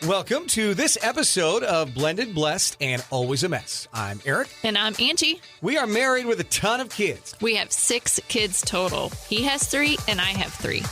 Welcome to this episode of Blended, Blessed, and Always a Mess. I'm Aric. And I'm Angie. We are married with a ton of kids. We have 6 kids total. He has 3 and I have 3.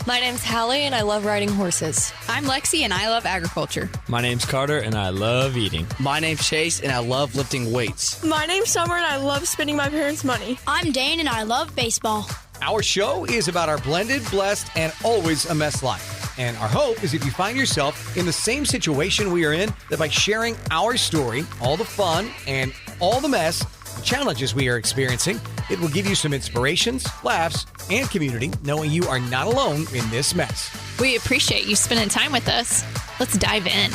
My name's Hallie and I love riding horses. I'm Lexi and I love agriculture. My name's Carter and I love eating. My name's Chase and I love lifting weights. My name's Summer and I love spending my parents' money. I'm Dane and I love baseball. Our show is about our blended, blessed, and always a mess life. And our hope is if you find yourself in the same situation we are in, that by sharing our story, all the fun and all the mess, the challenges we are experiencing, it will give you some inspirations, laughs, and community, knowing you are not alone in this mess. We appreciate you spending time with us. Let's dive in.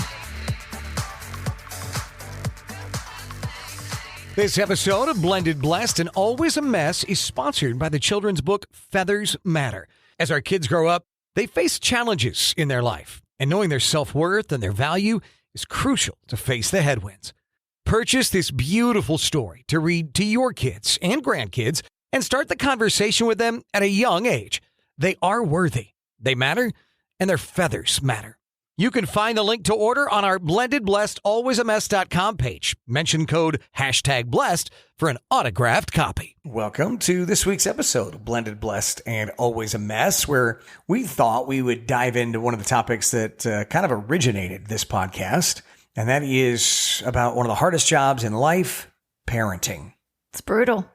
This episode of Blended, Blessed, and Always a Mess is sponsored by the children's book Feathers Matter. As our kids grow up, they face challenges in their life, and knowing their self-worth and their value is crucial to face the headwinds. Purchase this beautiful story to read to your kids and grandkids and start the conversation with them at a young age. They are worthy, they matter, and their feathers matter. You can find the link to order on our blendedblessedalwaysamess.com page. Mention code #blessed for an autographed copy. Welcome to this week's episode of Blended, Blessed, and Always a Mess, where we thought we would dive into one of the topics that kind of originated this podcast, and that is about one of the hardest jobs in life, parenting. It's brutal.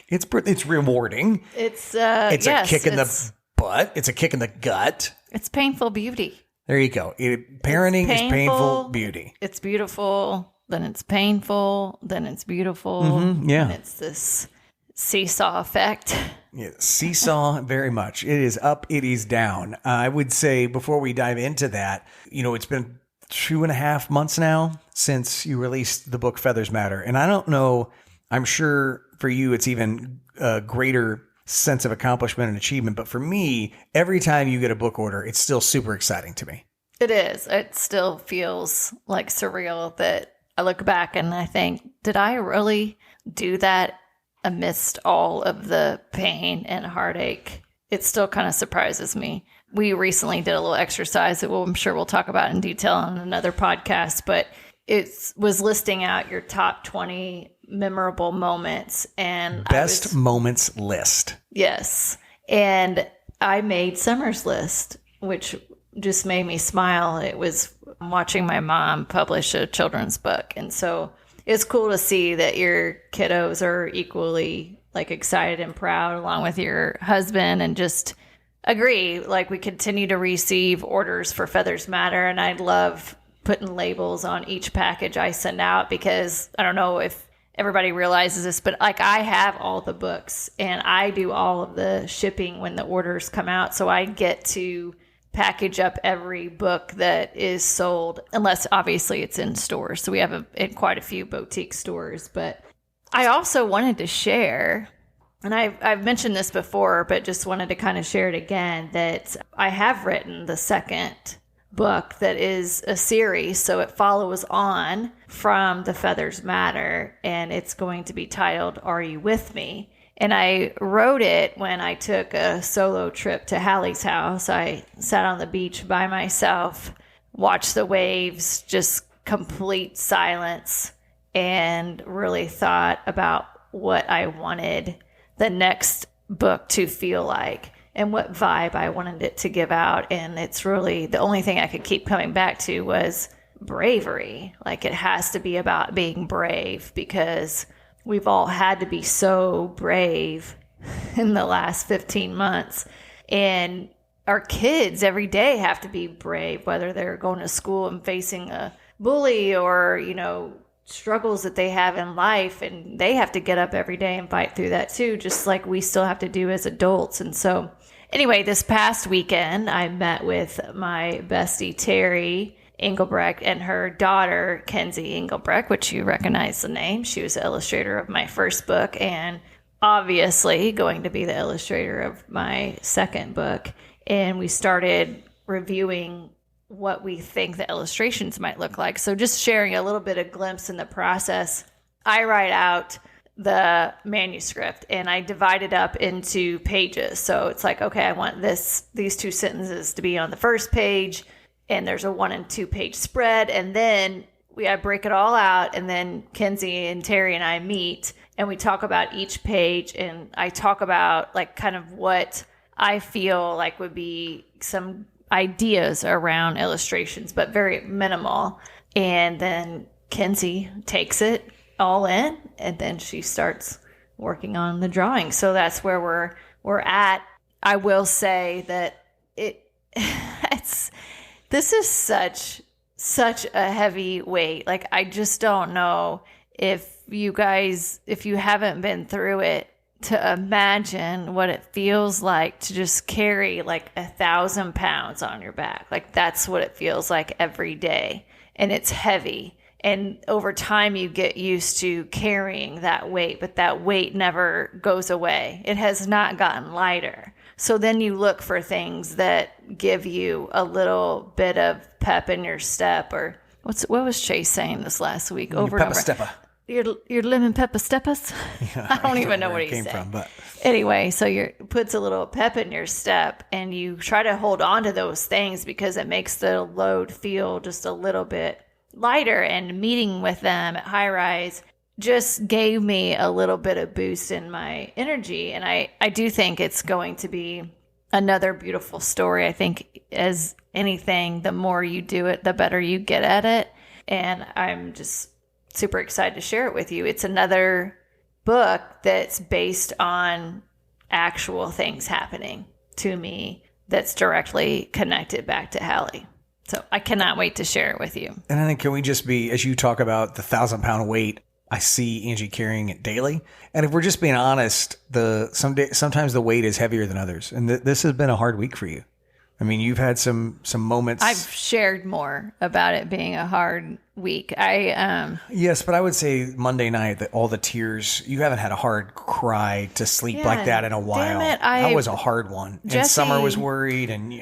It's rewarding. It's a kick in the butt. It's a kick in the gut. It's painful beauty. There you go. Parenting is painful beauty. It's beautiful, then it's painful, then it's beautiful. Yeah. And it's this seesaw effect. Yeah, seesaw, very much. It is up, it is down. I would say before we dive into that, it's been 2.5 months now since you released the book Feathers Matter. And I don't know, I'm sure for you it's even a greater sense of accomplishment and achievement. But for me, every time you get a book order, it's still super exciting to me. It is. It still feels like surreal that I look back and I think, did I really do that amidst all of the pain and heartache? It still kind of surprises me. We recently did a little exercise that I'm sure we'll talk about in detail on another podcast, but it was listing out your top 20 memorable moments and best moments list. Yes. And I made Summer's list, which just made me smile. It was watching my mom publish a children's book. And so it's cool to see that your kiddos are equally excited and proud along with your husband, and just agree. We continue to receive orders for Feathers Matter. And I love putting labels on each package I send out, because I don't know if everybody realizes this, but I have all the books and I do all of the shipping when the orders come out. So I get to package up every book that is sold, unless obviously it's in stores. So we have in quite a few boutique stores. But I also wanted to share, and I've mentioned this before, but just wanted to kind of share it again, that I have written the second book that is a series, so it follows on from the Feathers Matter, and it's going to be titled Are You With Me? And I wrote it when I took a solo trip to Hallie's house. I sat on the beach by myself, watched the waves, just complete silence, and really thought about what I wanted the next book to feel like and what vibe I wanted it to give out. And it's really, the only thing I could keep coming back to was bravery. It has to be about being brave, because we've all had to be so brave in the last 15 months. And our kids every day have to be brave, whether they're going to school and facing a bully or, struggles that they have in life. And they have to get up every day and fight through that too, just like we still have to do as adults. And so anyway, this past weekend, I met with my bestie, Terry Engelbrecht, and her daughter, Kenzie Engelbrecht, which you recognize the name. She was the illustrator of my first book and obviously going to be the illustrator of my second book. And we started reviewing what we think the illustrations might look like. So just sharing a little bit of glimpse in the process. I write out the manuscript and I divide it up into pages. So it's okay, I want these 2 sentences to be on the first page and there's a 1 and 2 page spread. And then I break it all out, and then Kenzie and Terry and I meet and we talk about each page, and I talk about like kind of what I feel like would be some ideas around illustrations, but very minimal. And then Kenzie takes it all in, and then she starts working on the drawing. So that's where we're at. I will say that this is such a heavy weight. Like, I just don't know if you haven't been through it, to imagine what it feels like to just carry like 1,000 pounds on your back. Like, that's what it feels like every day. And it's heavy. And over time you get used to carrying that weight, but that weight never goes away. It has not gotten lighter. So then you look for things that give you a little bit of pep in your step. Or what was Chase saying this last week? Over and over. Steppa. Your lemon pepper steppas? Yeah, I don't even know what he said. But anyway, so puts a little pep in your step, and you try to hold on to those things because it makes the load feel just a little bit lighter. And meeting with them at High Rise just gave me a little bit of boost in my energy. And I do think it's going to be another beautiful story. I think, as anything, the more you do it, the better you get at it. And I'm just super excited to share it with you. It's another book that's based on actual things happening to me that's directly connected back to Hallie. So I cannot wait to share it with you. And I think, can we just be, as you talk about the 1,000-pound weight, I see Angie carrying it daily. And if we're just being honest, sometimes the weight is heavier than others. And this has been a hard week for you. I mean, you've had some moments. I've shared more about it being a hard week. Yes, but I would say Monday night, that all the tears, you haven't had a hard cry to sleep like that in a while. Damn it, that was a hard one. And Summer was worried, and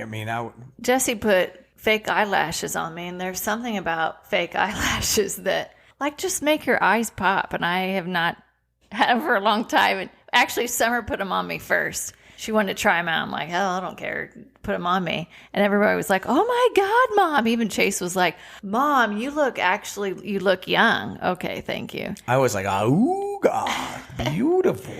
Jesse put fake eyelashes on me, and there's something about fake eyelashes that just make your eyes pop, and I have not had them for a long time. And actually, Summer put them on me first. She wanted to try them out. I'm like, hell, I don't care. Put them on me. And everybody was like, oh my God, Mom. Even Chase was like, Mom, you look young. Okay, thank you. I was like, oh God, beautiful.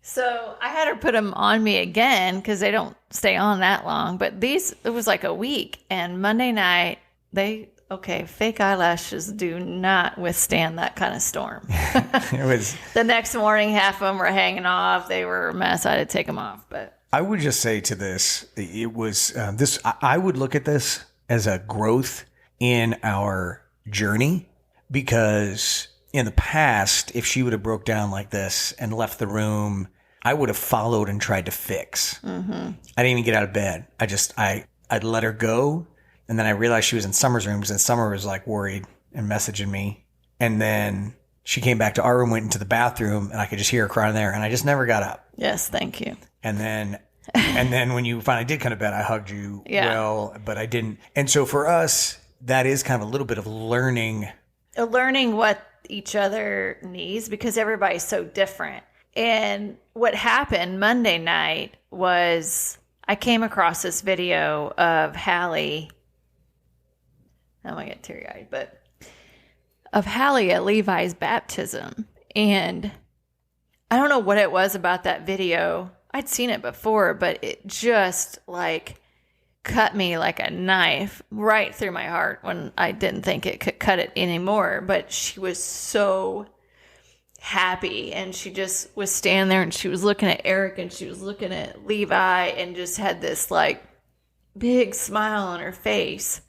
So I had her put them on me again because they don't stay on that long. But it was like a week. And Monday night, fake eyelashes do not withstand that kind of storm. It was the next morning, half of them were hanging off. They were a mess. I had to take them off. But I would just say to this, it was this. I would look at this as a growth in our journey, because in the past, if she would have broke down like this and left the room, I would have followed and tried to fix. Mm-hmm. I didn't even get out of bed. I'd let her go. And then I realized she was in Summer's room, and Summer was like worried and messaging me. And then she came back to our room, went into the bathroom, and I could just hear her crying there. And I just never got up. Yes, thank you. And then when you finally did come to bed, I hugged you well, but I didn't. And so for us, that is kind of a little bit of learning what each other needs, because everybody's so different. And what happened Monday night was I came across this video of Hallie. I don't want to get teary-eyed, but of Hallie at Levi's baptism. And I don't know what it was about that video. I'd seen it before, but it just cut me like a knife right through my heart when I didn't think it could cut it anymore. But she was so happy, and she just was standing there, and she was looking at Aric, and she was looking at Levi, and just had this big smile on her face,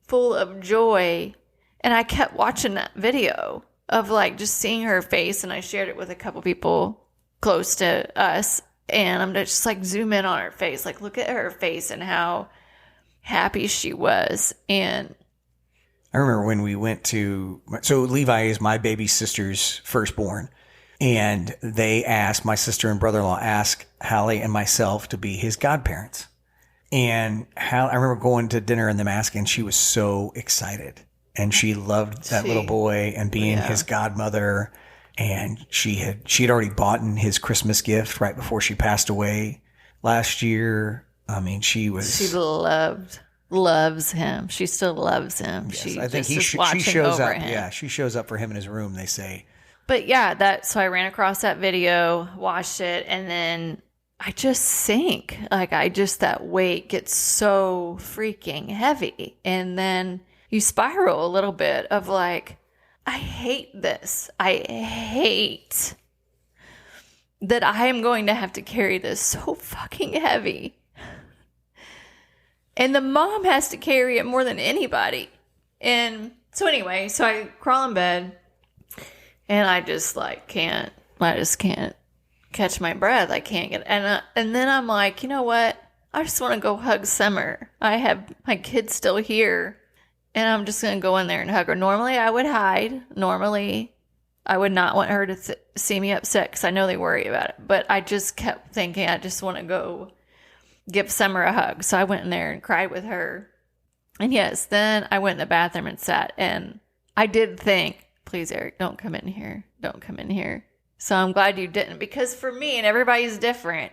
full of joy. And I kept watching that video of just seeing her face, and I shared it with a couple people close to us, and I'm just zoom in on her face, look at her face and how happy she was. And I remember when we went so Levi is my baby sister's firstborn, and my sister and brother-in-law asked Hallie and myself to be his godparents. And I remember going to dinner and them asking, she was so excited, and she loved that little boy and being his godmother. And she had already bought his Christmas gift right before she passed away last year. I mean, she loved loves him. She still loves him. Yes, I think she shows up. Yeah, she shows up for him in his room, they say. But yeah, so I ran across that video, watched it, and then I just sink. Like that weight gets so freaking heavy. And then you spiral a little bit of like, I hate this. I hate that I am going to have to carry this so fucking heavy. And the mom has to carry it more than anybody. And so anyway, so I crawl in bed and I just can't catch my breath. I can't get, and then I'm like, you know what? I just want to go hug Summer. I have my kids still here and I'm just going to go in there and hug her. Normally I would hide. Normally I would not want her to see me upset because I know they worry about it. But I just kept thinking, I just want to go give Summer a hug. So I went in there and cried with her. And yes, then I went in the bathroom and sat. And I did think, please, Aric, don't come in here. Don't come in here. So I'm glad you didn't. Because for me, and everybody's different,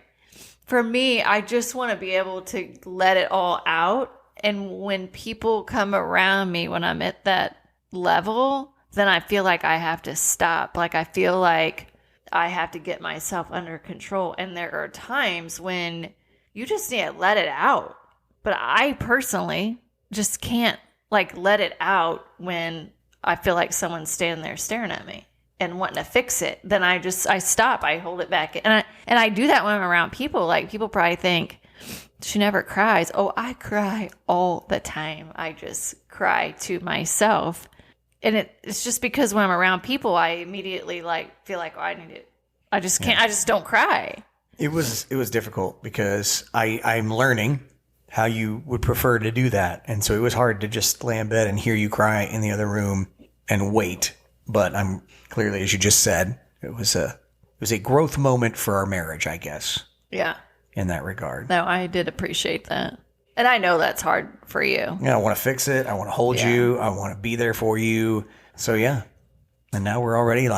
for me, I just want to be able to let it all out. And when people come around me, when I'm at that level, then I feel like I have to stop. Like I feel like I have to get myself under control. And there are times when you just need to let it out. But I personally just can't let it out when I feel like someone's standing there staring at me and wanting to fix it. Then I stop. I hold it back. And I do that when I'm around people. Like people probably think she never cries. Oh, I cry all the time. I just cry to myself. And it's just because when I'm around people, I immediately feel like, oh, I need it. I just can't. I just don't cry. It was difficult because I'm learning how you would prefer to do that. And so it was hard to just lay in bed and hear you cry in the other room and wait. But I'm clearly, as you just said, it was a growth moment for our marriage, I guess. Yeah. In that regard. No, I did appreciate that. And I know that's hard for you. Yeah, I want to fix it. I want to hold you. I want to be there for you. So yeah. And now we're already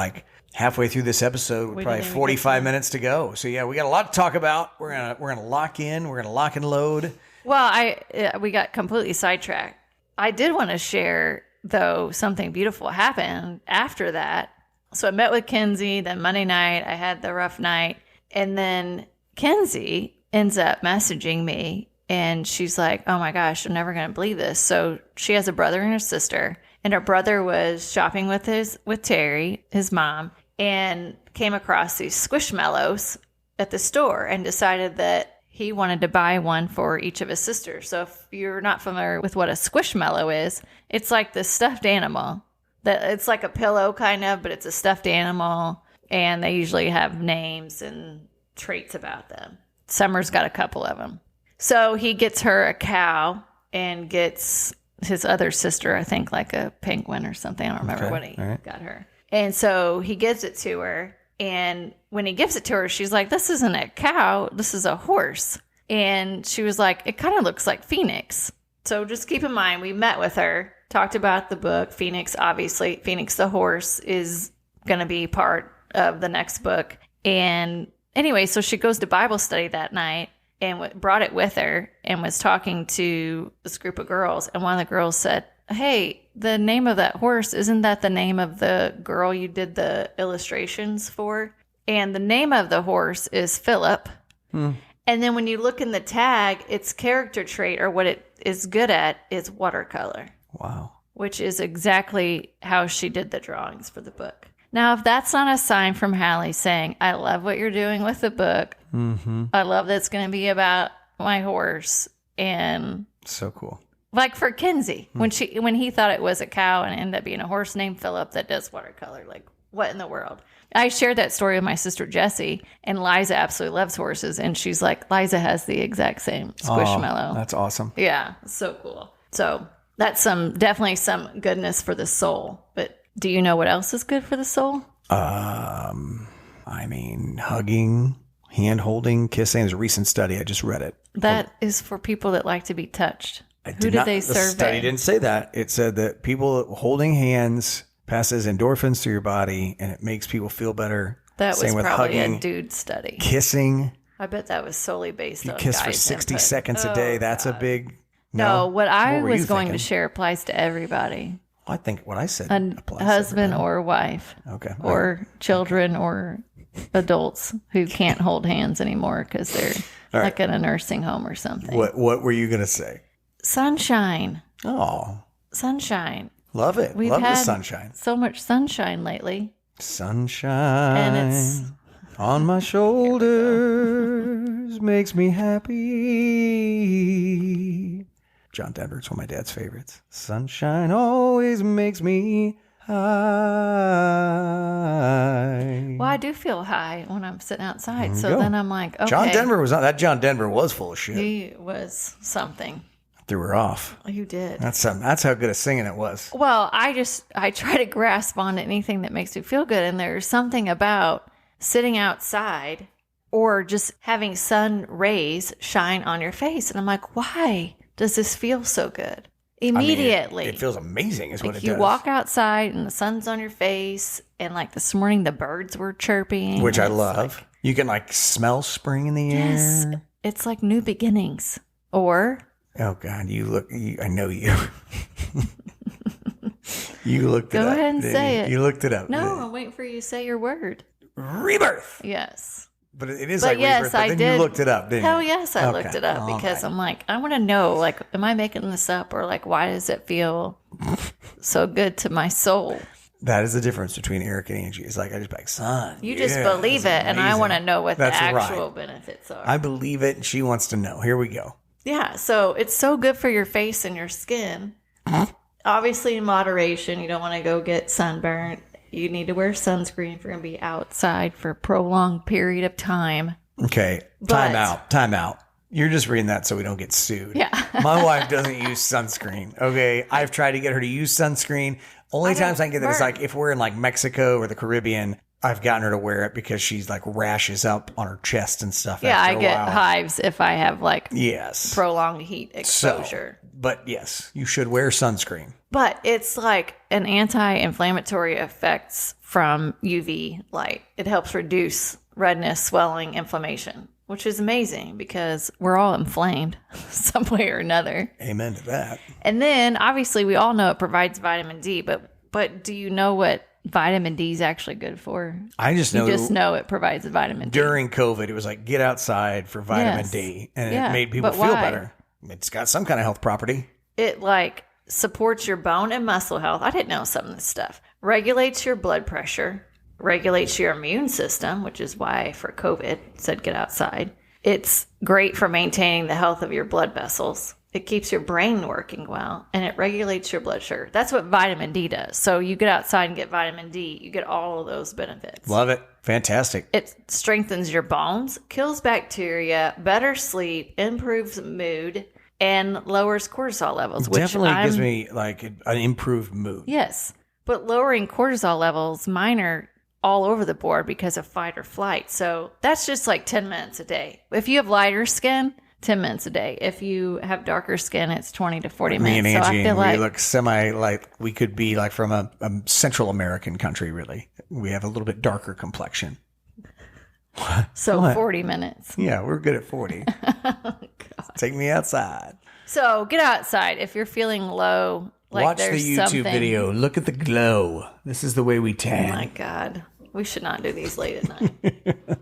halfway through this episode with probably 45 minutes to go. So yeah, we got a lot to talk about. We're gonna lock in. We're gonna lock and load. Well, we got completely sidetracked. I did want to share though something beautiful happened after that. So I met with Kenzie. Then Monday night I had the rough night, and then Kenzie ends up messaging me, and she's like, "Oh my gosh, I'm never gonna believe this." So she has a brother and a sister, and her brother was shopping with Terry, his mom, and came across these Squishmallows at the store and decided that he wanted to buy one for each of his sisters. So if you're not familiar with what a Squishmallow is, it's like this stuffed animal. It's like a pillow kind of, but it's a stuffed animal, and they usually have names and traits about them. Summer's got a couple of them. So he gets her a cow and gets his other sister, I think, like a penguin or something. I don't remember what he got her. And so he gives it to her. And when he gives it to her, she's like, this isn't a cow. This is a horse. And she was like, it kind of looks like Phoenix. So just keep in mind, we met with her, talked about the book. Phoenix, obviously, Phoenix the horse is going to be part of the next book. And anyway, so she goes to Bible study that night and brought it with her and was talking to this group of girls. And one of the girls said, hey, the name of that horse, isn't that the name of the girl you did the illustrations for? And the name of the horse is Philip. And then when you look in the tag, its character trait, or what it is good at, is watercolor. Wow. Which is exactly how she did the drawings for the book. Now, if that's not a sign from Hallie saying, I love what you're doing with the book. Mm-hmm. I love that it's going to be about my horse. And so cool. Like for Kenzie, when he thought it was a cow and it ended up being a horse named Philip that does watercolor. Like, what in the world? I shared that story with my sister Jessie, and Liza absolutely loves horses. And she's like, Liza has the exact same Squishmallow. Oh, that's awesome. Yeah, so cool. So that's definitely some goodness for the soul. But do you know what else is good for the soul? I mean, hugging, hand holding, kissing. There's a recent study. I just read it. That is for people that like to be touched. Who did they survey? The study didn't say that. It said that people holding hands passes endorphins through your body, and it makes people feel better. That was probably a dude study. Kissing. I bet that was solely based on kiss for 60 seconds a day. That's a big No, what I were you was going to thinking? share applies to everybody. I think what I said A applies to husband everybody. or wife. Okay. Or children or adults who can't hold hands anymore because they're All right. like in a nursing home or something. What were you going to say? Sunshine. Oh, Sunshine. love it. We've love the had sunshine. so much sunshine lately. Sunshine And it's on my shoulders makes me happy. John Denver's one of my dad's favorites. Sunshine always makes me high. well, I do feel high when I'm sitting outside. There So you go. then I'm like, okay. John Denver was on that. John Denver was full of shit. He was something. Threw her off. You did. That's how good a singing it was. Well, I try to grasp on anything that makes me feel good. And there's something about sitting outside or just having sun rays shine on your face. And I'm like, why does this feel so good? Immediately. I mean, it feels amazing is what like it you does. walk outside and the sun's on your face. And like this morning, the birds were chirping. Which I and it's love. like, You can like smell spring in the yes. air. It's like new beginnings. Or Oh God, I know you. You looked it Go up. ahead and didn't say you? it. You looked it up. no, didn't you? I'm waiting for you to say your word. Rebirth. Yes. But it is But like yes, rebirth. But I then did. you looked it up, didn't Hell you? yes, I Okay. looked it up All because right. I'm like, I want to know, like, am I making this up or like, why does it feel so good to my soul? That is the difference between Aric and Angie. It's like I just be like, son. You just yeah, believe that's it, and I amazing. want to know what That's the actual right. benefits are. I believe it, and she wants to know. Here we go. Yeah, so it's so good for your face and your skin. Obviously, in moderation, you don't want to go get sunburned. You need to wear sunscreen if you're going to be outside for a prolonged period of time. Okay, time out. You're just reading that so we don't get sued. Yeah. My wife doesn't use sunscreen. Okay, I've tried to get her to use sunscreen. Only times I can get that is burn. like if we're in like Mexico or the Caribbean. I've gotten her to wear it because she's like rashes up on her chest and stuff. Yeah, after I a get while. hives if I have like Yes. prolonged heat exposure. But yes, you should wear sunscreen. But it's like an anti-inflammatory effects from UV light. It helps reduce redness, swelling, inflammation, which is amazing because we're all inflamed some way or another. Amen to that. And then obviously we all know it provides vitamin D, but do you know what vitamin D is actually good for? I just You know just know it provides vitamin D. during COVID, it was like get outside for vitamin Yes. D, and Yeah, it made people but feel why? better. It's got some kind of health property. It like supports your bone and muscle health. I didn't know some of this stuff. Regulates your blood pressure, regulates your immune system, which is why for COVID it said get outside. It's great for maintaining the health of your blood vessels. It keeps your brain working well, and it regulates your blood sugar. That's what vitamin D does. So you get outside and get vitamin D, you get all of those benefits. Love it. Fantastic. It strengthens your bones, kills bacteria, better sleep, improves mood, and lowers cortisol levels. Which Definitely gives me like an improved mood. Yes, but lowering cortisol levels, mine are all over the board because of fight or flight. So that's just like 10 minutes a day. If you have lighter skin, 10 minutes a day. If you have darker skin, it's 20 to 40 Me minutes. and Angie, so I feel and like we look semi like we could be like from a Central American country, really. We have a little bit darker complexion. What? 40 minutes. Yeah, we're good at 40. Take me outside. So get outside if you're feeling low. Like Watch the there's YouTube something. video. Look at the glow. This is the way we Oh tan. my God. We should not do these late at night.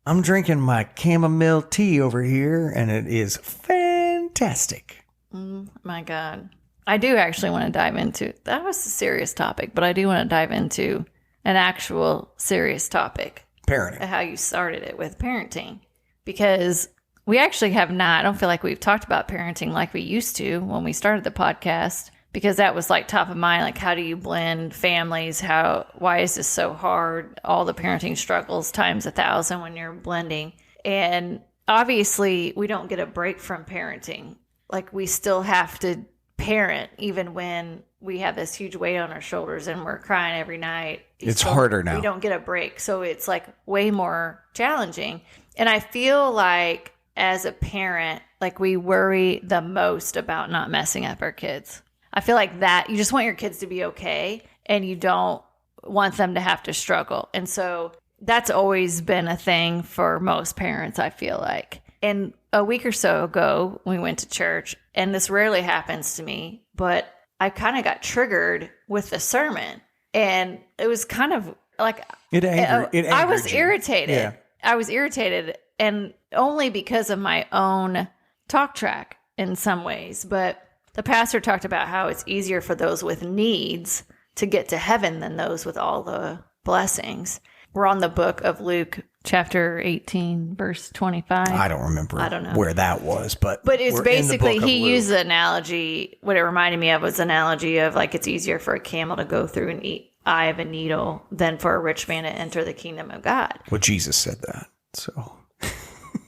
I'm drinking my chamomile tea over here, and it is fantastic. My God. I do actually want to dive into, that was a serious topic, but I do want to dive into an actual serious topic. Parenting. How you started it with parenting. Because we actually have not, I don't feel like we've talked about parenting like we used to when we started the podcast, because that was like top of mind. Like, how do you blend families? Why is this so hard? All the parenting struggles times 1,000 when you're blending. And obviously we don't get a break from parenting. Like, we still have to parent even when we have this huge weight on our shoulders and we're crying every night. It's harder now. We don't get a break. So it's like way more challenging. And I feel like as a parent, like we worry the most about not messing up our kids. I feel like that you just want your kids to be okay and you don't want them to have to struggle. And so that's always been a thing for most parents, I feel like. And a week or so ago, we went to church, and this rarely happens to me, but I kind of got triggered with the sermon, and it was kind of like I was irritated. Yeah. I was irritated, and only because of my own talk track in some ways. But the pastor talked about how it's easier for those with needs to get to heaven than those with all the blessings. We're on the book of Luke, chapter 18, verse 25. I don't remember where that was, but it's basically, he used the the analogy. What it reminded me of was an analogy of like it's easier for a camel to go through an eye of a needle than for a rich man to enter the kingdom of God. Well, Jesus said that, so.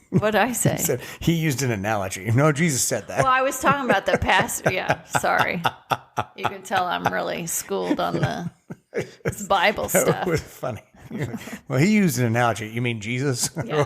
What'd I say? He used an analogy. No, Jesus said that. Well, I was talking about the past. Yeah, sorry. You can tell I'm really schooled on the Bible stuff. That was funny. Well, he used an analogy. You mean Jesus? Yeah.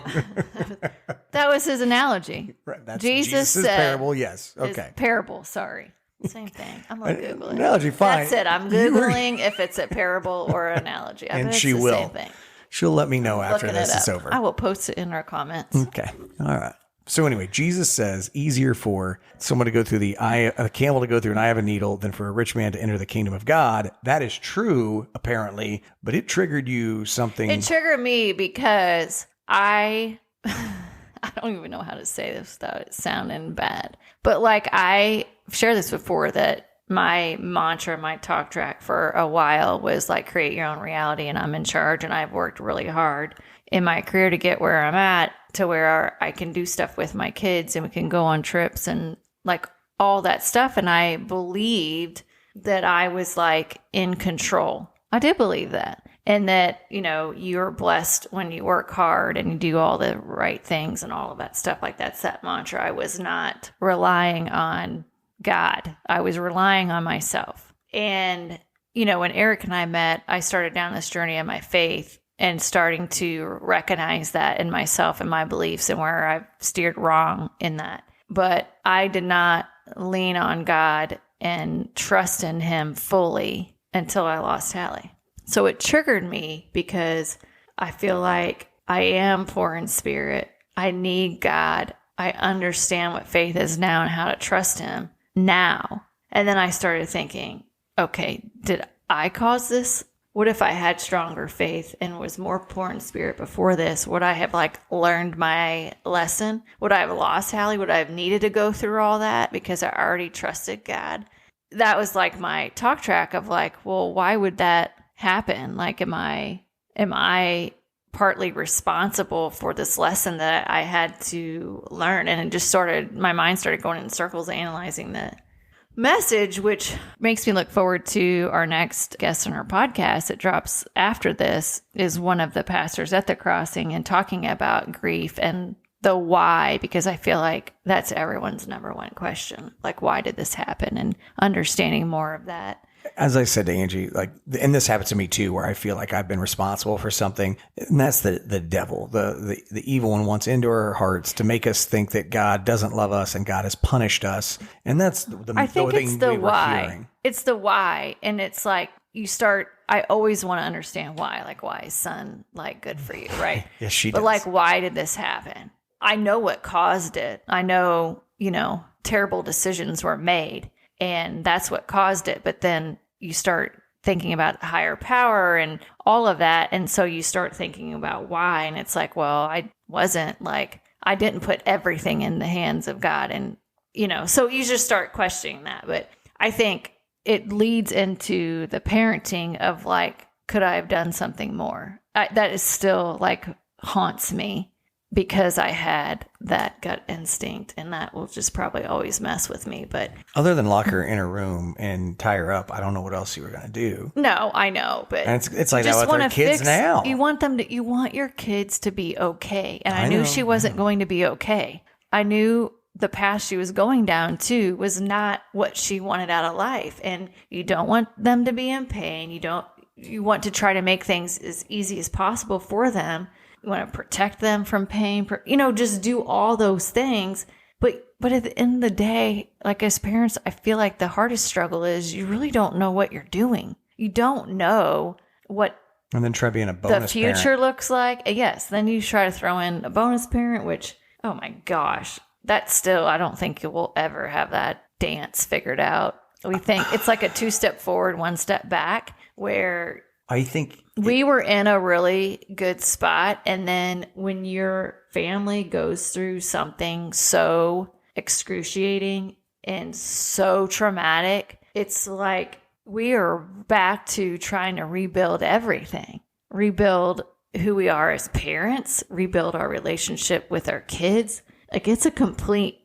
That was his analogy. Right, that's Jesus said parable, yes. Okay. Parable, sorry. Same thing. I'm going to Google it. Analogy, fine. That's it. I'm Googling if it's a parable or an analogy. I bet she it's the will. same thing. She'll let me know after this is over. I will post it in our comments. Okay. All right. So anyway, Jesus says easier for someone to go through a camel to go through an eye of a needle than for a rich man to enter the kingdom of God. That is true, apparently, but it triggered you something. It triggered me because I don't even know how to say this without it sounding bad. But like I shared this before that my mantra, my talk track for a while was like create your own reality and I'm in charge, and I've worked really hard in my career to get where I'm at, to where I can do stuff with my kids and we can go on trips and like all that stuff. And I believed that I was like in control. I did believe that. And that, you're blessed when you work hard and you do all the right things and all of that stuff. Like that's that mantra. I was not relying on God. I was relying on myself. And, when Aric and I met, I started down this journey of my faith and starting to recognize that in myself and my beliefs and where I've steered wrong in that. But I did not lean on God and trust in him fully until I lost Hallie. So it triggered me because I feel like I am poor in spirit. I need God. I understand what faith is now and how to trust him now. And then I started thinking, okay, did I cause this? What if I had stronger faith and was more poor in spirit before this? Would I have learned my lesson? Would I have lost Hallie? Would I have needed to go through all that because I already trusted God? That was my talk track of well, why would that happen? Am I partly responsible for this lesson that I had to learn? And it just my mind started going in circles analyzing the message, which makes me look forward to our next guest on our podcast. It drops after this, is one of the pastors at the Crossing and talking about grief and the why, because I feel like that's everyone's number one question. Why did this happen? And understanding more of that. As I said to Angie, and this happens to me too, where I feel like I've been responsible for something, and that's the devil, the evil one wants into our hearts to make us think that God doesn't love us and God has punished us, and that's I think it's the why. It's the why, and it's you start. I always want to understand why, why is son good for you, right? Yes, she does. But why did this happen? I know what caused it. I know terrible decisions were made. And that's what caused it. But then you start thinking about higher power and all of that. And so you start thinking about why. And it's well, I wasn't I didn't put everything in the hands of God. And, so you just start questioning that. But I think it leads into the parenting of could I have done something more? That is still haunts me. Because I had that gut instinct, and that will just probably always mess with me. But other than lock her in a room and tie her up, I don't know what else you were going to do. No, I know, but and it's like that with our kids now. You want your kids to be okay, and I knew she wasn't going to be okay. I knew the path she was going down too was not what she wanted out of life, and you don't want them to be in pain. You want to try to make things as easy as possible for them. You want to protect them from pain, just do all those things. But at the end of the day, as parents, I feel like the hardest struggle is you really don't know what you're doing. You don't know what and then try being a bonus the future parent. Looks like. Yes, then you try to throw in a bonus parent, which, oh my gosh, that still, I don't think we'll ever have that dance figured out. We think it's like a 2-step forward, 1 step back, where I think we were in a really good spot. And then when your family goes through something so excruciating and so traumatic, it's like we are back to trying to rebuild everything, rebuild who we are as parents, rebuild our relationship with our kids. Like, it's a complete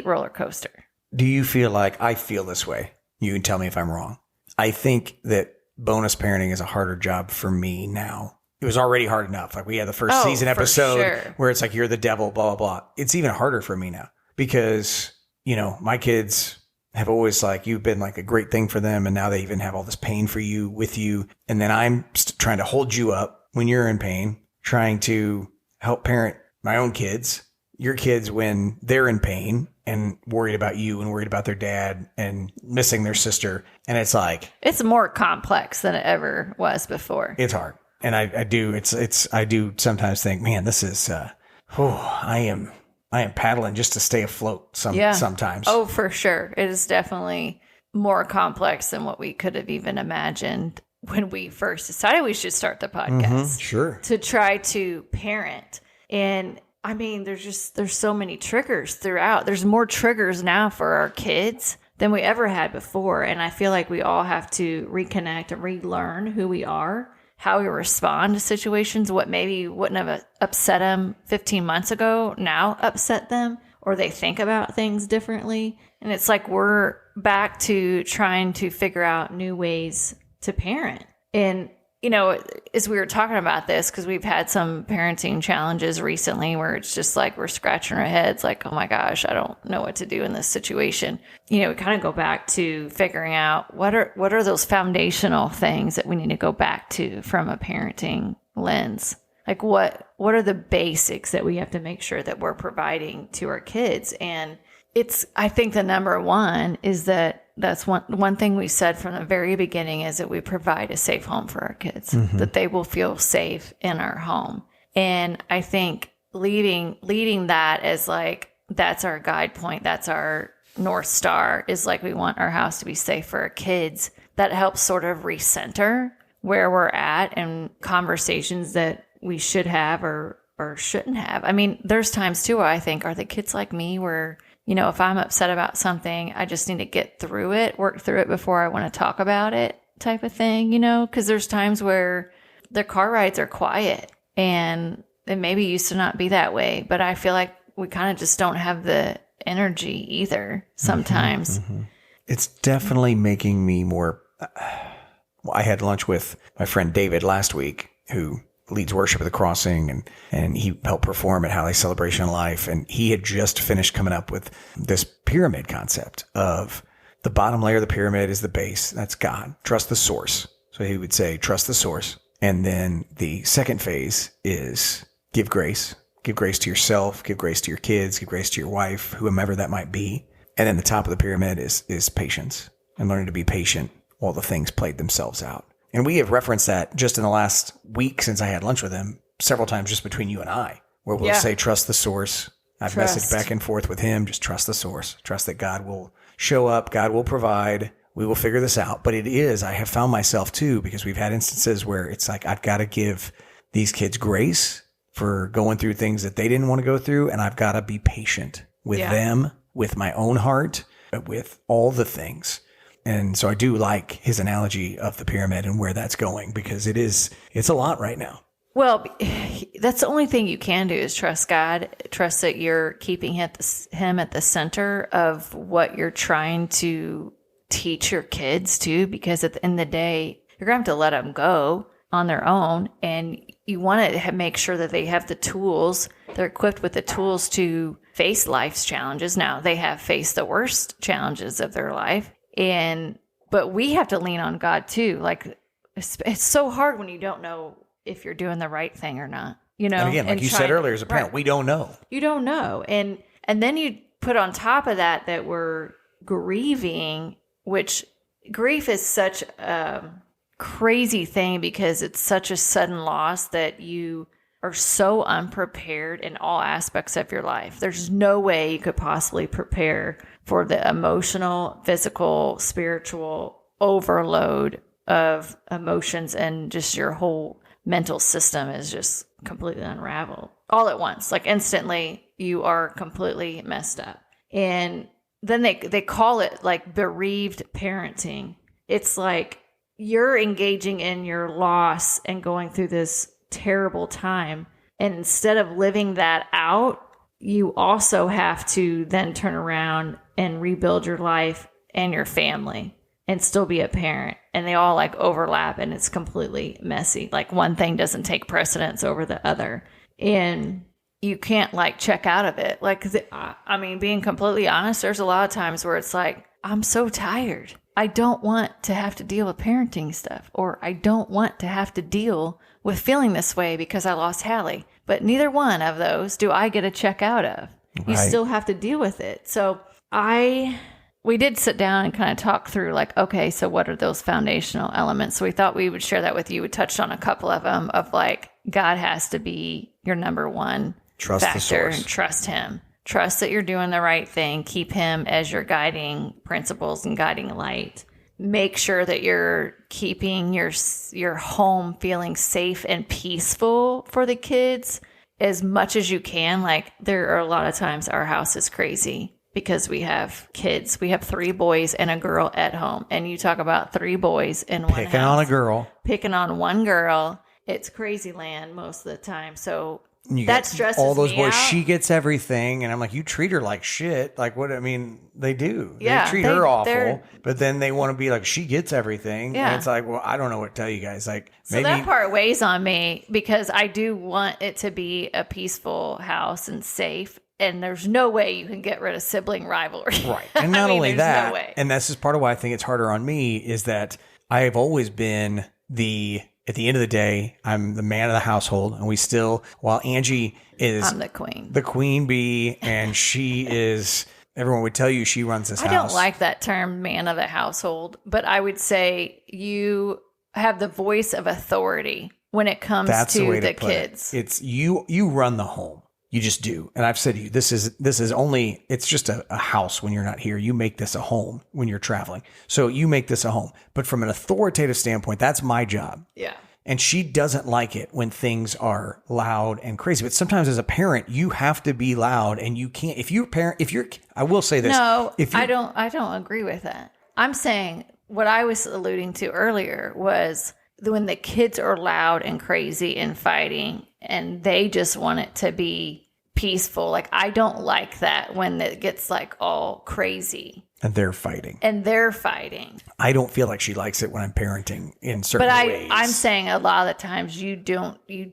roller coaster. Do you feel like I feel this way? You can tell me if I'm wrong. I think that bonus parenting is a harder job for me now. It was already hard enough. Like, we had the first season episode where it's like, you're the devil, blah, blah, blah. It's even harder for me now because, you know, my kids have always, like, you've been like a great thing for them. And now they even have all this pain for you, with you. And then I'm trying to hold you up when you're in pain, trying to help parent my own kids, your kids when they're in pain and worried about you and worried about their dad and missing their sister. And it's like, it's more complex than it ever was before. It's hard. And I do sometimes think, man, this is, I am paddling just to stay afloat sometimes. Oh, for sure. It is definitely more complex than what we could have even imagined when we first decided we should start the podcast. Sure. To try to parent. And I mean, there's so many triggers throughout. There's more triggers now for our kids than we ever had before. And I feel like we all have to reconnect and relearn who we are, how we respond to situations, what maybe wouldn't have upset them 15 months ago now upset them, or they think about things differently. And it's like we're back to trying to figure out new ways to parent. And, you know, as we were talking about this, because we've had some parenting challenges recently where it's just like we're scratching our heads like, oh my gosh, I don't know what to do in this situation. You know, we kind of go back to figuring out what are those foundational things that we need to go back to from a parenting lens. Like what are the basics that we have to make sure that we're providing to our kids? And I think the number one is that's one thing we said from the very beginning is that we provide a safe home for our kids, that they will feel safe in our home. And I think leading that as like, that's our guide point. That's our North Star, is like, we want our house to be safe for our kids. That helps sort of recenter where we're at and conversations that we should have or shouldn't have. I mean, there's times too where I think, are the kids like me where, you know, if I'm upset about something, I just need to get through it, work through it before I want to talk about it type of thing, you know, because there's times where the car rides are quiet and it maybe used to not be that way, but I feel like we kind of just don't have the energy either sometimes. It's definitely making me more. I had lunch with my friend David last week, who leads worship at the Crossing, and he helped perform at Halley Celebration of Life. And he had just finished coming up with this pyramid concept of the bottom layer of the pyramid is the base. That's God. Trust the source. So he would say, trust the source. And then the second phase is give grace. Give grace to yourself, give grace to your kids, give grace to your wife, whomever that might be. And then the top of the pyramid is patience, and learning to be patient while the things played themselves out. And we have referenced that just in the last week since I had lunch with him several times, just between you and I, where we'll say, trust the source. I've messaged back and forth with him. Just trust the source. Trust that God will show up. God will provide. We will figure this out. But I have found myself too, because we've had instances where it's like, I've got to give these kids grace for going through things that they didn't want to go through. And I've got to be patient with them, with my own heart, with all the things. And so I do like his analogy of the pyramid and where that's going, because it's a lot right now. Well, that's the only thing you can do is trust God, trust that you're keeping him at the center of what you're trying to teach your kids too, because at the end of the day, you're going to have to let them go on their own. And you want to make sure that they have the tools, they're equipped with the tools to face life's challenges. Now, they have faced the worst challenges of their life. But we have to lean on God too. Like it's so hard when you don't know if you're doing the right thing or not, you know? And again, like you said earlier, as a parent, we don't know. You don't know. And then you put on top of that we're grieving, which grief is such a crazy thing because it's such a sudden loss that you are so unprepared in all aspects of your life. There's no way you could possibly prepare for the emotional, physical, spiritual overload of emotions, and just your whole mental system is just completely unraveled all at once. Like instantly, you are completely messed up. And then they call it like bereaved parenting. It's like you're engaging in your loss and going through this terrible time. And instead of living that out, you also have to then turn around and rebuild your life and your family and still be a parent. And they all like overlap, and it's completely messy. Like one thing doesn't take precedence over the other. And you can't like check out of it. Like, I mean, being completely honest, there's a lot of times where it's like, I'm so tired. I don't want to have to deal with parenting stuff, or I don't want to have to deal with feeling this way because I lost Hallie. But neither one of those do I get a check out of. Right. You still have to deal with it. So we did sit down and kind of talk through like, okay, so what are those foundational elements? So we thought we would share that with you. We touched on a couple of them of like, God has to be your number one factor, and trust him. Trust that you're doing the right thing. Keep him as your guiding principles and guiding light. Make sure that you're keeping your home feeling safe and peaceful for the kids as much as you can. Like there are a lot of times our house is crazy because we have kids. We have 3 boys and a girl at home. And you talk about 3 boys in one house. Picking on a girl. Picking on one girl. It's crazy land most of the time. So you that stresses all those me boys. out. She gets everything, and I'm like, you treat her like shit. Like what? I mean, they do. Yeah, they treat her awful, but then they want to be like, she gets everything. Yeah, and it's like, well, I don't know what to tell you guys. Like, so that part weighs on me because I do want it to be a peaceful house and safe. And there's no way you can get rid of sibling rivalry. Right, and not only that, no way. And this is part of why I think it's harder on me is that I have always been at the end of the day, I'm the man of the household, and we still, while Angie is... I'm the queen. The queen bee, and she is... Everyone would tell you she runs this house. I don't like that term, man of the household, but I would say you have the voice of authority when it comes to the kids. It's you run the home. You just do. And I've said to you, this is only, it's just a house when you're not here. You make this a home when you're traveling. So you make this a home. But from an authoritative standpoint, that's my job. Yeah. And she doesn't like it when things are loud and crazy. But sometimes as a parent, you have to be loud, and you can't, I will say this. No, I don't agree with that. I'm saying what I was alluding to earlier was when the kids are loud and crazy and fighting and they just want it to be peaceful. Like, I don't like that when it gets like all crazy. And they're fighting. I don't feel like she likes it when I'm parenting in certain ways. But I'm saying a lot of the times you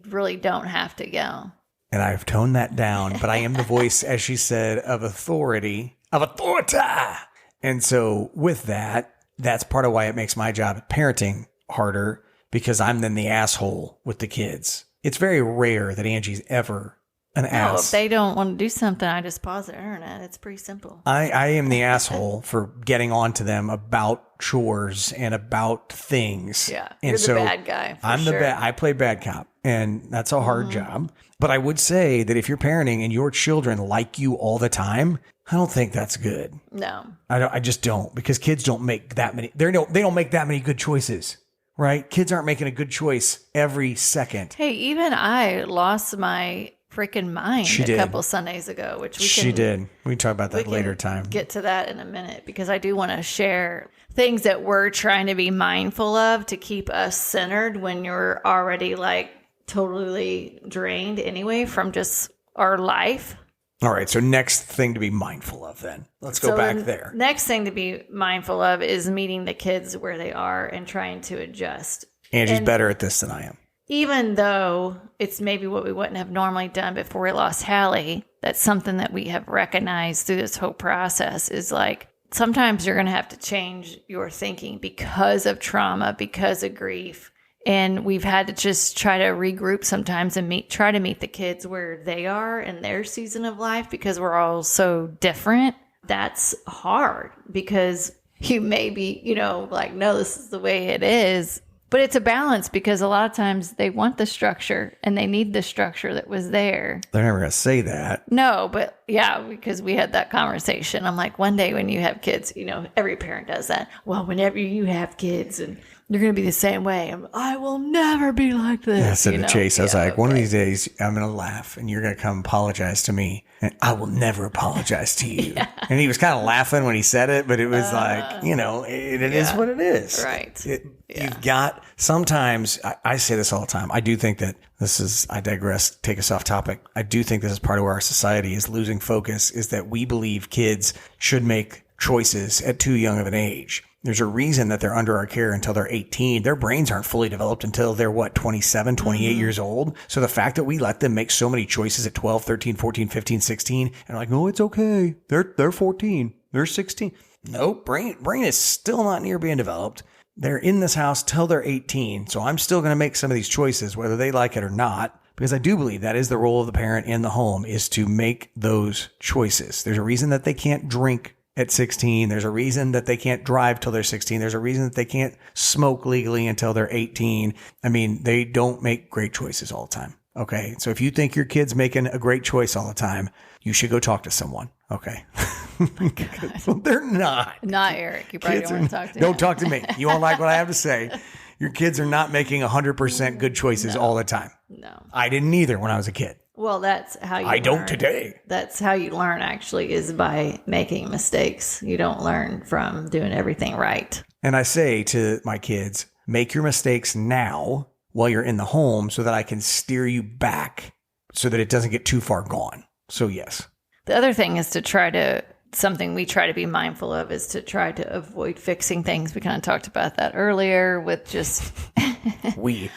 really don't have to go. And I've toned that down, but I am the voice, as she said, of authority. And so with that, that's part of why it makes my job at parenting harder, because I'm then the asshole with the kids. It's very rare that Angie's ever an ass. If they don't want to do something, I just pause the internet. It's pretty simple. I am the asshole for getting on to them about chores and about things. Yeah, and you're the bad guy. I'm the bad. I play bad cop, and that's a hard job. But I would say that if you're parenting and your children like you all the time, I don't think that's good. No, I just don't, because kids don't make that many. They don't make that many good choices. Right? Kids aren't making a good choice every second. Hey, even I lost my freaking mind couple Sundays ago, which she did. We can talk about that later time. Get to that in a minute, because I do want to share things that we're trying to be mindful of to keep us centered when you're already like totally drained anyway from just our life. All right. So next thing to be mindful of then. Let's go back there. Next thing to be mindful of is meeting the kids where they are and trying to adjust. Angie's better at this than I am. Even though it's maybe what we wouldn't have normally done before we lost Hallie, that's something that we have recognized through this whole process is like, sometimes you're going to have to change your thinking because of trauma, because of grief. And we've had to just try to regroup sometimes and try to meet the kids where they are in their season of life, because we're all so different. That's hard because you may be, like, no, this is the way it is. But it's a balance because a lot of times they want the structure and they need the structure that was there. They're never going to say that. No, but yeah, because we had that conversation. I'm like, one day when you have kids, every parent does that. Well, whenever you have kids and you're going to be the same way. I will never be like this. Yeah, I said to Chase, I was like, one of these days I'm going to laugh and you're going to come apologize to me and I will never apologize to you. Yeah. And he was kind of laughing when he said it, but it was like, it is what it is. Right. You've got, sometimes, I say this all the time. I do think that I digress, take us off topic. I do think this is part of where our society is losing focus, is that we believe kids should make choices at too young of an age. There's a reason that they're under our care until they're 18. Their brains aren't fully developed until they're 27, 28 years old. So the fact that we let them make so many choices at 12, 13, 14, 15, 16, and they're like, no, it's okay. They're 14. They're 16. Nope. Brain is still not near being developed. They're in this house till they're 18. So I'm still going to make some of these choices, whether they like it or not, because I do believe that is the role of the parent in the home, is to make those choices. There's a reason that they can't drink at 16. There's a reason that they can't drive till they're 16. There's a reason that they can't smoke legally until they're 18. I mean, they don't make great choices all the time. Okay. So if you think your kid's making a great choice all the time, you should go talk to someone. Okay. Oh my God. Well, they're not. Not Aric. You probably don't want to talk to him. Don't talk to me. You won't like what I have to say. Your kids are not making 100% good choices all the time. No. I didn't either when I was a kid. Well, that's how you I don't today. That's how you learn, actually, is by making mistakes. You don't learn from doing everything right. And I say to my kids, make your mistakes now while you're in the home so that I can steer you back so that it doesn't get too far gone. So yes. The other thing is something we try to be mindful of is to try to avoid fixing things. We kind of talked about that earlier with just...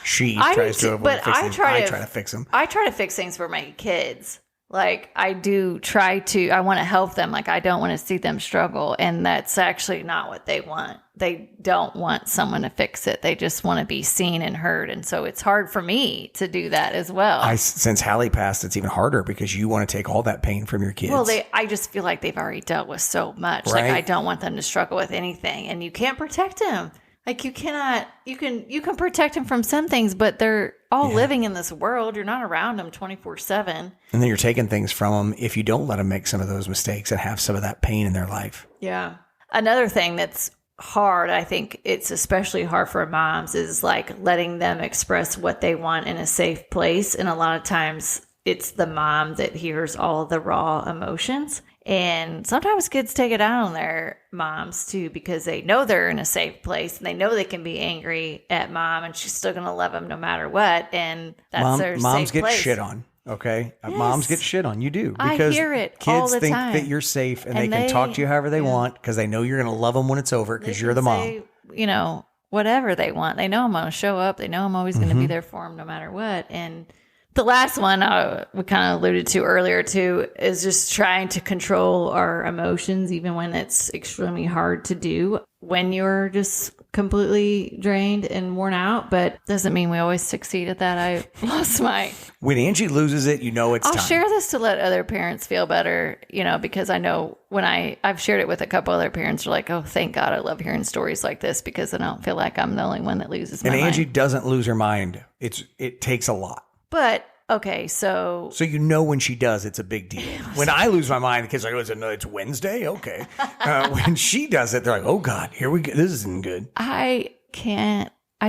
She tries to avoid fixing things. I try to fix them. I try to fix things for my kids. Like, I want to help them. Like, I don't want to see them struggle. And that's actually not what they want. They don't want someone to fix it. They just want to be seen and heard. And so it's hard for me to do that as well. Since Hallie passed, it's even harder because you want to take all that pain from your kids. Well, I just feel like they've already dealt with so much. Right? Like, I don't want them to struggle with anything. And you can't protect them. Like, you cannot, you can protect them from some things, but they're all living in this world. You're not around them 24/7. And then you're taking things from them if you don't let them make some of those mistakes and have some of that pain in their life. Yeah. Another thing that's hard, I think it's especially hard for moms, is like letting them express what they want in a safe place. And a lot of times it's the mom that hears all the raw emotions. And sometimes kids take it out on their moms too, because they know they're in a safe place and they know they can be angry at mom and she's still going to love them no matter what. And that's their moms safe get place. shit on. Okay. Yes. Moms get shit on. You do. I Because hear it kids all the think time. that you're safe and they can talk to you however they want because they know you're going to love them when it's over because you're the mom. Say, whatever they want. They know I'm going to show up. They know I'm always going to be there for them no matter what. And the last one we kind of alluded to earlier too is just trying to control our emotions, even when it's extremely hard to do when you're just completely drained and worn out. But doesn't mean we always succeed at that. I lost my... When Angie loses it, it's I'll time. share this to let other parents feel better, because I know when I've shared it with a couple other parents, they're like, oh, thank God, I love hearing stories like this because I don't feel like I'm the only one that loses my mind. And Angie doesn't lose her mind. It takes a lot. But, okay, so when she does, it's a big deal. When I lose my mind, the kids are like, it's Wednesday? Okay. When she does it, they're like, oh, God, here we go. This isn't good. I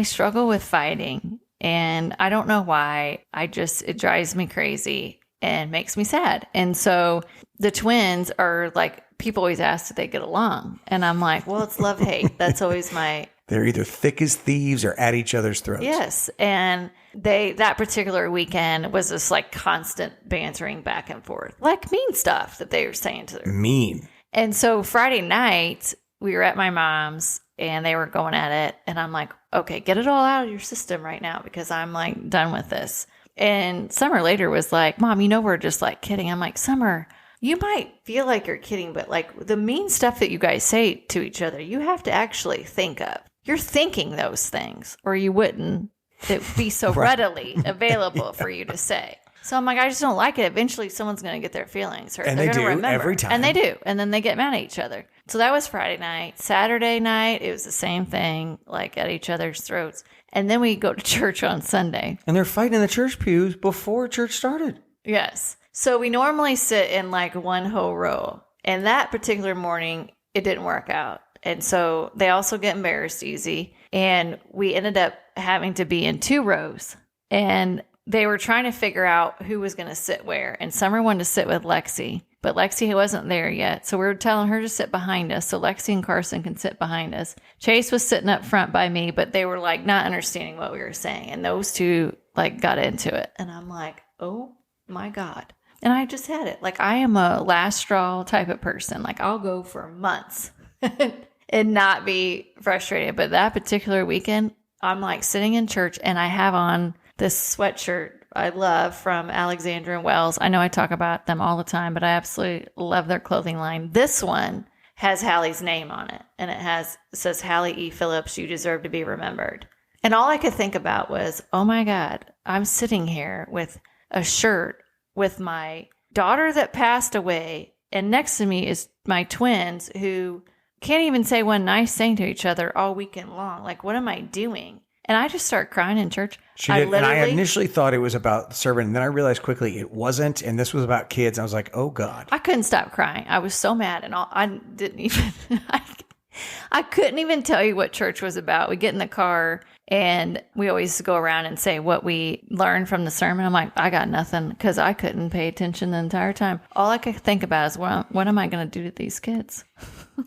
struggle with fighting, and I don't know why. It drives me crazy and makes me sad. And so the twins are like, people always ask if they get along. And I'm like, well, it's love-hate. That's always my... They're either thick as thieves or at each other's throats. Yes. And that particular weekend was this like constant bantering back and forth, like mean stuff that they were saying to their... Mean. And so Friday night, we were at my mom's and they were going at it. And I'm like, okay, get it all out of your system right now because I'm like done with this. And Summer later was like, Mom, we're just like kidding. I'm like, Summer, you might feel like you're kidding, but like the mean stuff that you guys say to each other, you have to actually think of. You're thinking those things or you wouldn't. It would be so readily available for you to say. So I'm like, I just don't like it. Eventually someone's going to get their feelings hurt. And They're they gonna do remember. every time. And they do. And then they get mad at each other. So that was Friday night. Saturday night, it was the same thing, like at each other's throats. And then we go to church on Sunday. And they're fighting in the church pews before church started. Yes. So we normally sit in like one whole row. And that particular morning, it didn't work out. And so they also get embarrassed easy. And we ended up having to be in 2 rows. And they were trying to figure out who was going to sit where. And Summer wanted to sit with Lexi. But Lexi wasn't there yet. So we were telling her to sit behind us so Lexi and Carson can sit behind us. Chase was sitting up front by me, but they were like not understanding what we were saying. And those two like got into it. And I'm like, oh my God. And I just had it. Like I am a last straw type of person. Like I'll go for months and not be frustrated. But that particular weekend, I'm like sitting in church and I have on this sweatshirt I love from Alexandra and Wells. I know I talk about them all the time, but I absolutely love their clothing line. This one has Hallie's name on it, and it says, Hallie E. Phillips, you deserve to be remembered. And all I could think about was, oh my God, I'm sitting here with a shirt with my daughter that passed away, and next to me is my twins who can't even say one nice thing to each other all weekend long. Like, what am I doing? And I just start crying in church. She did, and I initially thought it was about the servant, and then I realized quickly it wasn't, and this was about kids. I was like, oh God. I couldn't stop crying. I was so mad, and I didn't even, I couldn't even tell you what church was about. We get in the car, and we always go around and say what we learned from the sermon. I'm like, I got nothing, because I couldn't pay attention the entire time. All I could think about is, what am I going to do to these kids?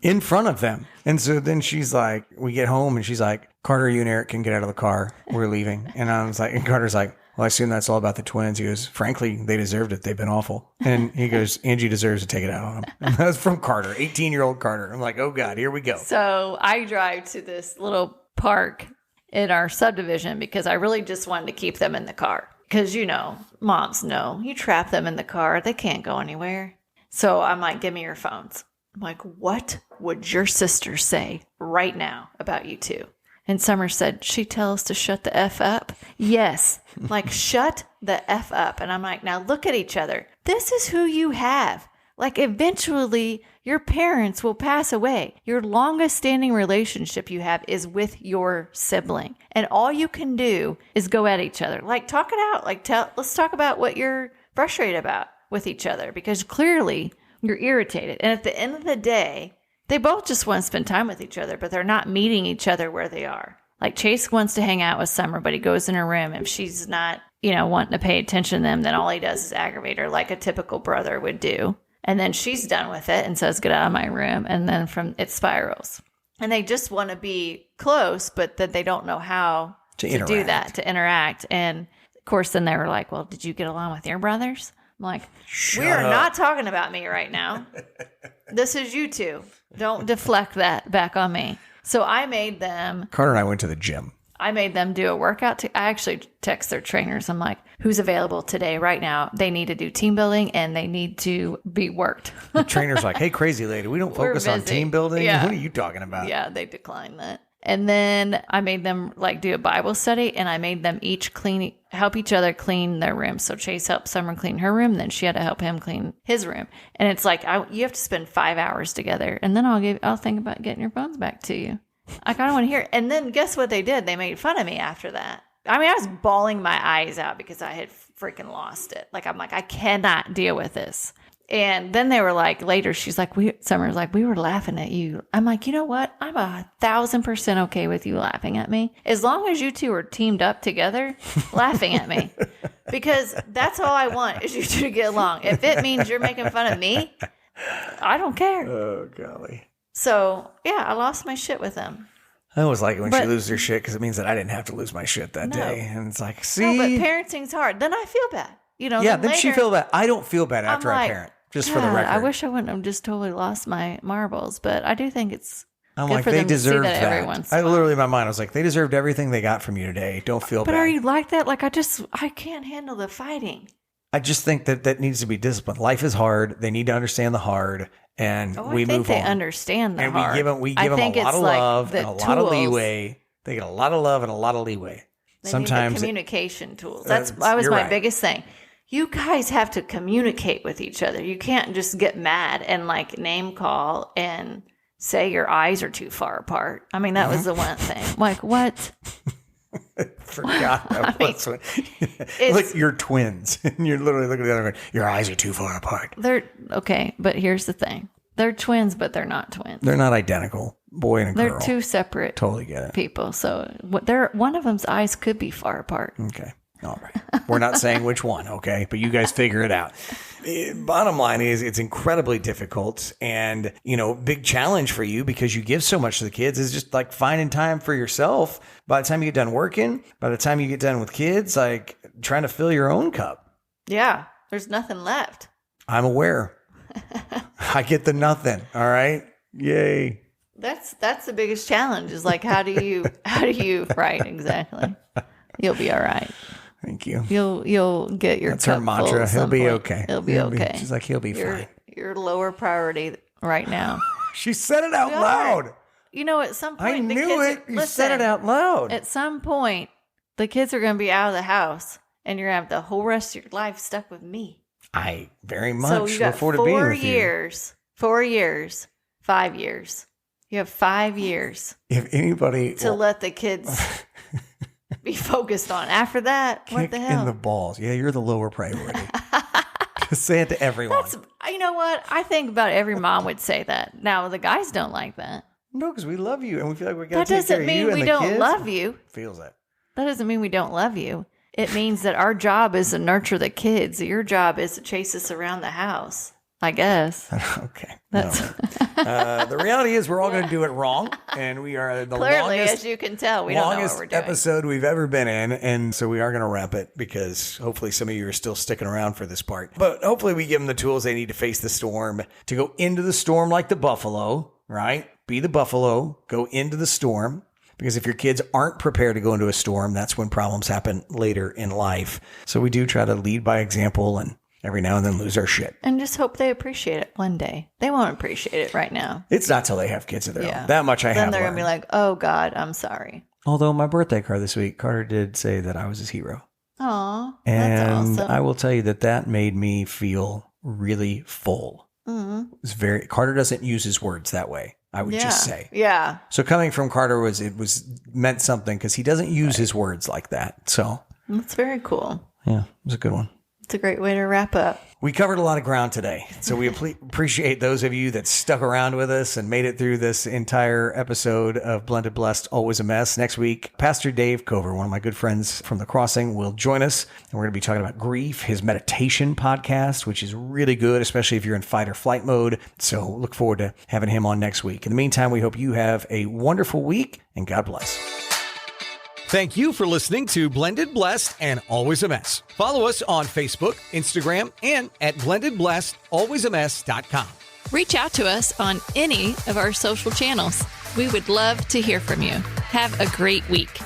In front of them. And so then she's like, we get home, and she's like, Carter, you and Aric can get out of the car. We're leaving. And I was like, and Carter's like, well, I assume that's all about the twins. He goes, frankly, they deserved it. They've been awful. And he goes, Angie deserves to take it out on them. And that was from Carter, 18-year-old Carter. I'm like, oh God, here we go. So I drive to this little park in our subdivision because I really just wanted to keep them in the car. Because, moms know, you trap them in the car, they can't go anywhere. So I'm like, give me your phones. I'm like, what would your sister say right now about you two? And Summer said, she'd tell us to shut the F up. Yes. Like, shut the F up. And I'm like, now look at each other. This is who you have. Like, eventually your parents will pass away. Your longest standing relationship you have is with your sibling. And all you can do is go at each other. Like, talk it out. Like, let's talk about what you're frustrated about with each other, because clearly you're irritated. And at the end of the day, they both just want to spend time with each other, but they're not meeting each other where they are. Like Chase wants to hang out with Summer, but he goes in her room. If she's not, wanting to pay attention to them, then all he does is aggravate her like a typical brother would do. And then she's done with it and says, get out of my room. And then it spirals. And they just want to be close, but that they don't know how to do that, to interact. And of course, then they were like, well, did you get along with your brothers? I'm like, we are not talking about me right now. This is you two. Don't deflect that back on me. So I made them. Carter and I went to the gym. I made them do a workout. I actually text their trainers. I'm like, who's available today, right now? They need to do team building and they need to be worked. The trainer's like, hey, crazy lady, we don't focus on team building. Yeah. What are you talking about? Yeah, they declined that. And then I made them do a Bible study, and I made them each help each other clean their room. So Chase helped Summer clean her room, then she had to help him clean his room. And it's like, you have to spend 5 hours together, and then I'll think about getting your phones back to you. I kind of want to hear it. And then guess what they did? They made fun of me after that. I mean, I was bawling my eyes out because I had freaking lost it. I'm like, I cannot deal with this. And then they were like, later, she's like, Summer's like, we were laughing at you. I'm like, you know what? I'm 1,000% okay with you laughing at me. As long as you two are teamed up together, laughing at me. Because that's all I want is you two to get along. If it means you're making fun of me, I don't care. Oh, golly. So, yeah, I lost my shit with them. I always like it when she loses her shit because it means that I didn't have to lose my shit that day. And it's like, see? No, but parenting's hard. Then I feel bad. Then she feel bad. I don't feel bad after I parent. Just for the record. I wish I wouldn't have just totally lost my marbles, but I do think it's I'm good like, for they them to see deserve that every that. once in a I while. literally, in my mind, I was like, they deserved everything they got from you today. Don't feel bad. But are you like that? Like, I can't handle the fighting. I just think that needs to be disciplined. Life is hard. They need to understand the hard, and we move on. I think they understand the hard. And we give them a lot of love and a lot of leeway. They get a lot of love and a lot of leeway. Sometimes need the communication tools. That was my biggest thing. You guys have to communicate with each other. You can't just get mad and name call and say your eyes are too far apart. I mean, that was the one thing. Like, what? Forgot that was like you're twins. And you're literally looking at the other one. Your eyes are too far apart. They're okay, but here's the thing. They're twins, but they're not twins. They're not identical. Boy and a girl. They're two separate totally get it. people. So one of them's eyes could be far apart. Okay. All right. We're not saying which one, okay? But you guys figure it out. Bottom line is it's incredibly difficult and, big challenge for you because you give so much to the kids. Is just like finding time for yourself. By the time you get done working, by the time you get done with kids, like trying to fill your own cup. Yeah. There's nothing left. I'm aware. I get the nothing. All right. Yay. That's the biggest challenge is like, how do you, right. Exactly. You'll be all right. Thank you. You'll get your That's cup her mantra. full at He'll some be point. okay. He'll be okay. She's like, he'll be fine. Your lower priority right now. She said it out loud. At some point, I knew it. You said it out loud. At some point, the kids are going to be out of the house and you're going to have the whole rest of your life stuck with me. I very much so you got look forward to being with 4 years, 5 years. You have 5 years. If anybody to let the kids be focused on. After that, what the hell? In the balls. Yeah, you're the lower priority. Just say it to everyone. You know what? I think about every mom would say that. Now the guys don't like that. No, because we love you and we feel like we got to That take care doesn't of mean you and we the don't kids. love you. Feels it. That doesn't mean we don't love you. It means that our job is to nurture the kids. Your job is to chase us around the house, I guess. Okay. The reality is we're all going to do it wrong. And we are the Clearly, longest, as you can tell, we don't know what we're doing. episode we've ever been in. And so we are going to wrap it because hopefully some of you are still sticking around for this part. But hopefully we give them the tools they need to face the storm, to go into the storm like the buffalo, right? Be the buffalo, go into the storm. Because if your kids aren't prepared to go into a storm, that's when problems happen later in life. So we do try to lead by example and every now and then lose our shit. And just hope they appreciate it one day. They won't appreciate it right now. It's not till they have kids of their own. That much I have learned. Then they're going to be like, oh, God, I'm sorry. Although my birthday card this week, Carter did say that I was his hero. Aw, and that's awesome. I will tell you that made me feel really full. Mm-hmm. It's Carter doesn't use his words that way. I would just say. Yeah. So coming from Carter meant something because he doesn't use his words like that. So that's very cool. Yeah, it was a good one. It's a great way to wrap up. We covered a lot of ground today. So we appreciate those of you that stuck around with us and made it through this entire episode of Blended Blessed, Always a Mess. Next week, Pastor Dave Cover, one of my good friends from the Crossing, will join us. And we're going to be talking about grief, his meditation podcast, which is really good, especially if you're in fight or flight mode. So look forward to having him on next week. In the meantime, we hope you have a wonderful week and God bless. Thank you for listening to Blended Blessed and Always a Mess. Follow us on Facebook, Instagram, and at blendedblessedalwaysamess.com. Reach out to us on any of our social channels. We would love to hear from you. Have a great week.